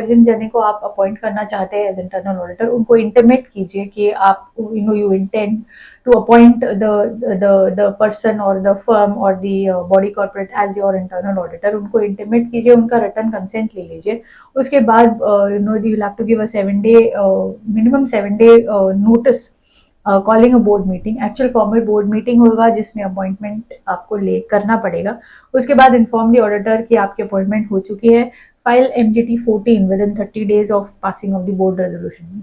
A: जिन जने को आप अपॉइंट करना चाहते हैं एज इंटरनल ऑडिटर उनको इंटीमेट कीजिए कि आप you intend to appoint the person और द फर्म और the body corporate as your internal auditor, उनको इंटीमेट कीजिए, उनका रिटन कंसेंट ले लीजिए। उसके बाद you have to give a 7 day minimum 7 day notice calling a board meeting. Actual formal board meeting होगा जिसमें अपॉइंटमेंट आपको करना पड़ेगा। उसके बाद इन्फॉर्म द ऑडिटर कि आपकी अपॉइंटमेंट हो चुकी है। File MGT 14 within 30 days of passing of the board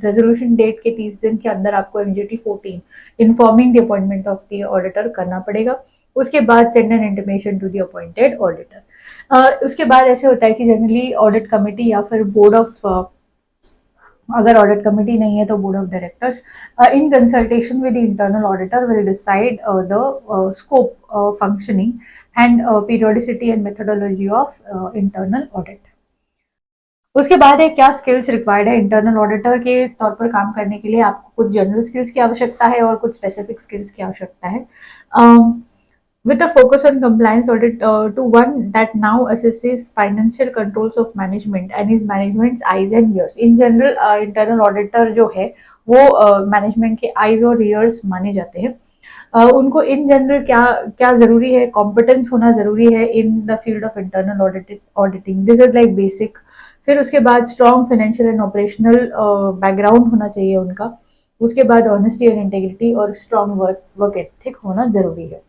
A: resolution date के 30 दिन के अंदर आपको MGT 14 informing the appointment of the auditor करना पड़ेगा। उसके बाद send an intimation to the appointed auditor. उसके बाद ऐसे होता है कि जनरली ऑडिट कमेटी या फिर बोर्ड ऑफ अगर ऑडिट कमेटी नहीं है तो board of directors in consultation with the internal auditor will decide the scope, functioning and periodicity and methodology of internal audit. उसके बाद है क्या स्किल्स रिक्वायर्ड है इंटरनल ऑडिटर के तौर पर काम करने के लिए। आपको कुछ जनरल स्किल्स की आवश्यकता है और कुछ स्पेसिफिक स्किल्स की आवश्यकता है। With a focus on compliance audit to one that now assesses financial controls of management and is management's eyes and ears. In general, internal auditor जो है वो management के eyes और ears माने जाते हैं। उनको in general क्या जरूरी है, competence होना जरूरी है in the field of internal auditing. This is like basic फिर उसके बाद strong financial and operational background होना चाहिए उनका। उसके बाद ऑनेस्टी एंड इंटेग्रिटी और स्ट्रॉन्ग वर्क एथिक होना ज़रूरी है।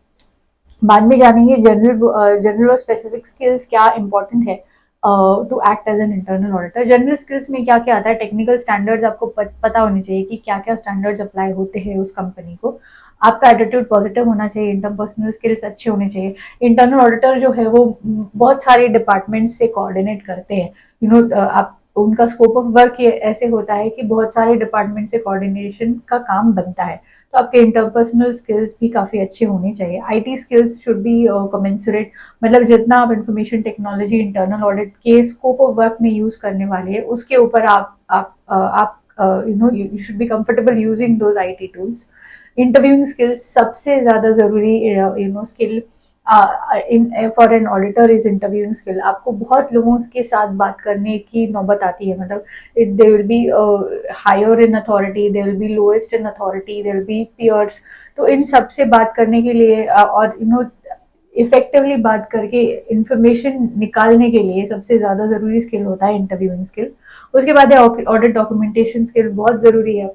A: बाद में जानेंगे जनरल और स्पेसिफिक स्किल्स क्या इंपॉर्टेंट है to act as an internal auditor. General skills में क्या क्या आता है, टेक्निकल स्टैंडर्ड्स आपको पता होने चाहिए कि क्या क्या स्टैंडर्ड्स अप्लाई होते हैं उस कंपनी को। आपका एटीट्यूड पॉजिटिव होना चाहिए, इंटरपर्सनल स्किल्स अच्छे होने चाहिए। इंटरनल ऑडिटर जो है वो बहुत सारे डिपार्टमेंट से कोऑर्डिनेट करते हैं। आप उनका स्कोप ऑफ वर्क ये ऐसे होता है कि बहुत सारे डिपार्टमेंट से कोऑर्डिनेशन का काम बनता है। तो आपके इंटरपर्सनल स्किल्स भी काफ़ी अच्छे होने चाहिए। IT skills should be commensurate, मतलब जितना आप इंफॉर्मेशन टेक्नोलॉजी इंटरनल ऑडिट के स्कोप ऑफ वर्क में यूज़ करने वाले हैं उसके ऊपर आप you should be comfortable using those IT tools. Interviewing skills सबसे ज़्यादा ज़रूरी skill in for an auditor is interviewing skill. आपको बहुत लोगों के साथ बात करने की नौबत आती है, मतलब they will be higher in authority, they will be lowest in authority, they will be peers. तो इन सब से बात करने के लिए और इफेक्टिवली बात करके इंफॉर्मेशन निकालने के लिए सबसे ज़्यादा ज़रूरी स्किल होता है इंटरव्यूइंग स्किल। उसके बाद है ऑडिट डॉक्यूमेंटेशन स्किल, बहुत ज़रूरी है।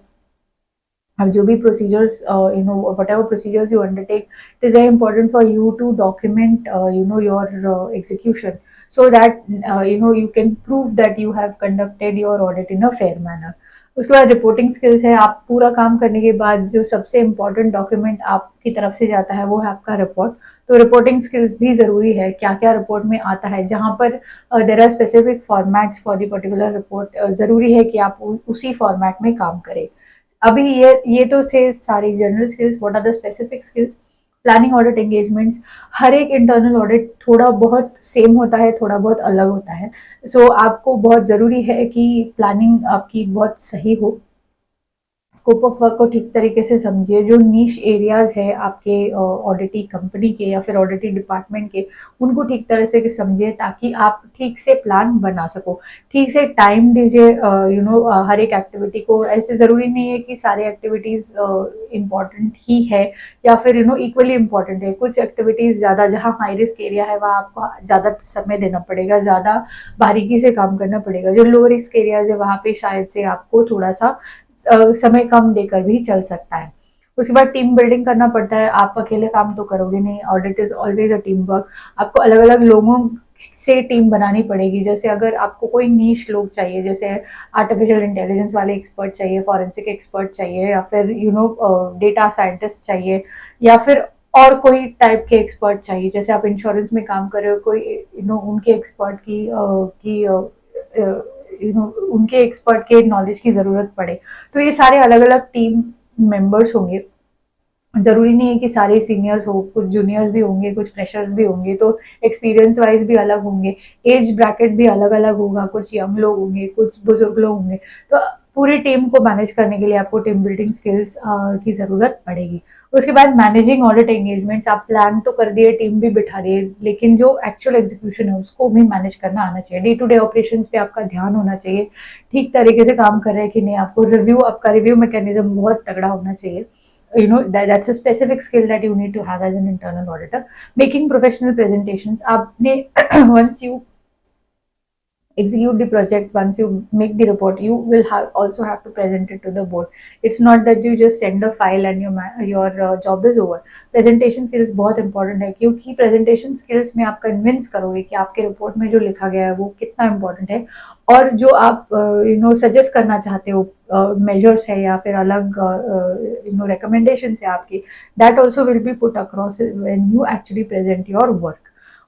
A: अब जो भी procedures whatever procedures you undertake, it is very important for you to document your execution so that you can prove that you have conducted your audit in a fair manner. उसके बाद रिपोर्टिंग स्किल्स है। आप पूरा काम करने के बाद जो सबसे इम्पोर्टेंट डॉक्यूमेंट आपकी तरफ से जाता है वो है आपका रिपोर्ट। तो रिपोर्टिंग स्किल्स भी ज़रूरी है, क्या क्या रिपोर्ट में आता है। जहाँ पर there are specific formats for the particular report, ज़रूरी है कि आप उसी फॉर्मेट में काम करें। अभी ये तो थे सारी general skills. What are the specific skills? Planning audit engagements. हर एक इंटरनल ऑडिट थोड़ा बहुत सेम होता है, थोड़ा बहुत अलग होता है। सो आपको बहुत ज़रूरी है कि प्लानिंग आपकी बहुत सही हो। स्कोप ऑफ वर्क को ठीक तरीके से समझिए। जो नीश एरियाज है आपके ऑडिटी कंपनी के या फिर ऑडिटी डिपार्टमेंट के, उनको ठीक तरह से समझिए ताकि आप ठीक से प्लान बना सको। ठीक से टाइम दीजिए हर एक एक्टिविटी को। ऐसे ज़रूरी नहीं है कि सारी एक्टिविटीज़ इम्पॉर्टेंट ही है या फिर इक्वली इम्पॉर्टेंट है। कुछ एक्टिविटीज़ ज़्यादा, जहाँ हाई रिस्क एरिया है वहाँ आपको ज़्यादा समय देना पड़ेगा, ज़्यादा बारीकी से काम करना पड़ेगा। जो लो रिस्क एरियाज है वहाँ पे शायद से आपको थोड़ा सा समय कम देकर भी चल सकता है। उसके बाद टीम बिल्डिंग करना पड़ता है। आप अकेले काम तो करोगे नहीं, audit is always a team work. आपको अलग अलग लोगों से टीम बनानी पड़ेगी। जैसे अगर आपको कोई नीश लोग चाहिए, जैसे आर्टिफिशियल इंटेलिजेंस वाले एक्सपर्ट चाहिए, फॉरेंसिक एक्सपर्ट चाहिए, या फिर डेटा साइंटिस्ट चाहिए, या फिर और कोई टाइप के एक्सपर्ट चाहिए। जैसे आप इंश्योरेंस में काम कर रहे हो, कोई उनके एक्सपर्ट उनके एक्सपर्ट के नॉलेज की ज़रूरत पड़े, तो ये सारे अलग अलग टीम मेंबर्स होंगे। ज़रूरी नहीं है कि सारे सीनियर्स हो, कुछ जूनियर्स भी होंगे, कुछ फ्रेशर्स भी होंगे, तो एक्सपीरियंस वाइज भी अलग होंगे। एज ब्रैकेट भी अलग अलग होगा, कुछ यंग लोग होंगे, कुछ बुजुर्ग लोग होंगे। तो पूरी टीम को मैनेज करने के लिए आपको टीम बिल्डिंग स्किल्स की ज़रूरत पड़ेगी। उसके बाद मैनेजिंग ऑडिट एंगेजमेंट्स। आप प्लान तो कर दिए, टीम भी बिठा दिए, लेकिन जो एक्चुअल एग्जीक्यूशन है उसको भी मैनेज करना आना चाहिए। डे टू डे ऑपरेशंस पे आपका ध्यान होना चाहिए, ठीक तरीके से काम कर रहे हैं कि नहीं। आपका रिव्यू मैकेनिज्म बहुत तगड़ा होना चाहिए। That's a specific skill that you need to have as an internal auditor. Making professional presentations. आपने once you execute the project, once you make the report, you will also have to present it to the board. It's not that you just send the file and your job is over. Presentation skills बहुत important है, क्योंकि presentation skills में आप convince करोगे कि आपके रिपोर्ट में जो लिखा गया है वो कितना important है, और जो आप सजेस्ट करना चाहते हो मेजर्स है या फिर अलग recommendations है आपकी, that also will be put across when you actually present your work.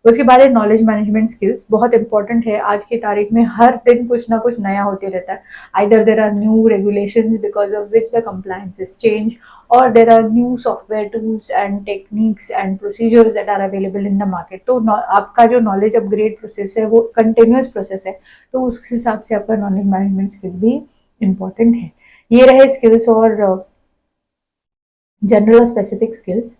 A: उसके बाद है नॉलेज मैनेजमेंट स्किल्स, बहुत इंपॉर्टेंट है। आज की तारीख में हर दिन कुछ ना कुछ नया होते रहता है। Either there are new regulations because of which the compliance is change, और there are new software tools and techniques and procedures that are available in the market. तो आपका जो नॉलेज अपग्रेड प्रोसेस है वो कंटिन्यूस प्रोसेस है, तो उस हिसाब से आपका नॉलेज मैनेजमेंट स्किल भी इम्पॉर्टेंट है। ये रहे स्किल्स और जनरल और स्पेसिफिक स्किल्स।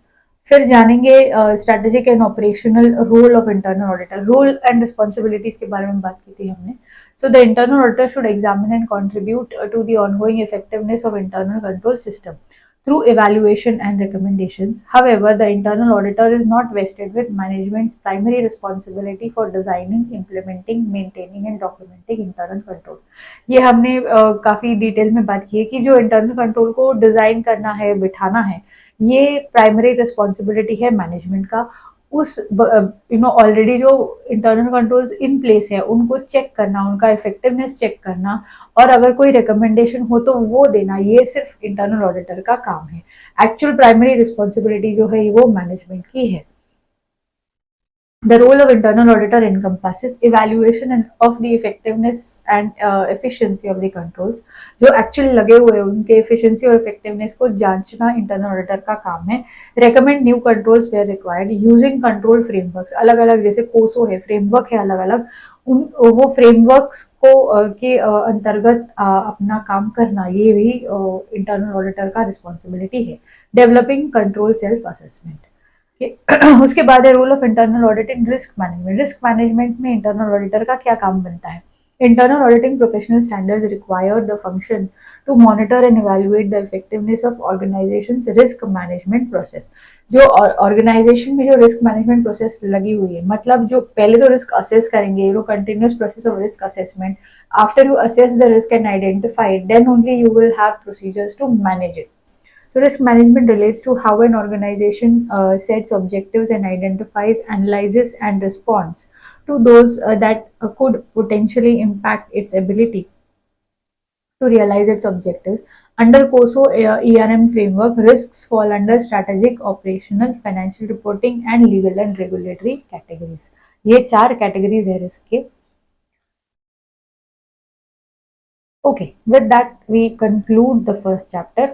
A: फिर जानेंगे strategic and operational role of internal auditor. Role and responsibilities के बारे में बात की थी हमने। So the internal auditor should examine and contribute to the ongoing effectiveness of internal control system. through evaluation and recommendations. However, the internal auditor is not vested with management's primary responsibility for designing, implementing, maintaining and documenting internal control. ये हमने काफ़ी डिटेल में बात की है कि जो इंटरनल कंट्रोल को डिज़ाइन करना है, बिठाना है, ये प्राइमरी रिस्पॉन्सिबिलिटी है मैनेजमेंट का। उस ऑलरेडी जो इंटरनल कंट्रोल्स इन प्लेस है उनको चेक करना, उनका इफेक्टिवनेस चेक करना और अगर कोई रिकमेंडेशन हो तो वो देना, ये सिर्फ इंटरनल ऑडिटर का काम है। एक्चुअल प्राइमरी रिस्पॉन्सिबिलिटी जो है वो मैनेजमेंट की है। The role of internal auditor encompasses evaluation of the effectiveness and efficiency of the controls. जो एक्चुअली लगे हुए हैं उनके efficiency और effectiveness को जांचना internal auditor का काम है। Recommend new controls where required using control frameworks. अलग अलग जैसे कोसो है, framework है अलग अलग, उन वो frameworks को के अंतर्गत अपना काम करना, ये भी internal auditor का responsibility है। Developing control self assessment. उसके बाद है role of internal audit in risk management. Risk management में इंटरनल ऑडिटर का क्या काम बनता है? Internal auditing professional standards require the function to monitor and evaluate the effectiveness of organisation's risk management process. जो ऑर्गेनाइजेशन में जो रिस्क मैनेजमेंट प्रोसेस लगी हुई है, मतलब जो पहले तो रिस्क असेस करेंगे, continuous process of risk assessment. After you assess the risk and identify it, then only you will have procedures to manage it. So risk management relates to how an organization sets objectives and identifies, analyzes and responds to those that could potentially impact its ability to realize its objectives. Under COSO ERM framework, risks fall under strategic, operational, financial reporting and legal and regulatory categories. ये 4 categories है risk के. Okay, with that we conclude the first chapter.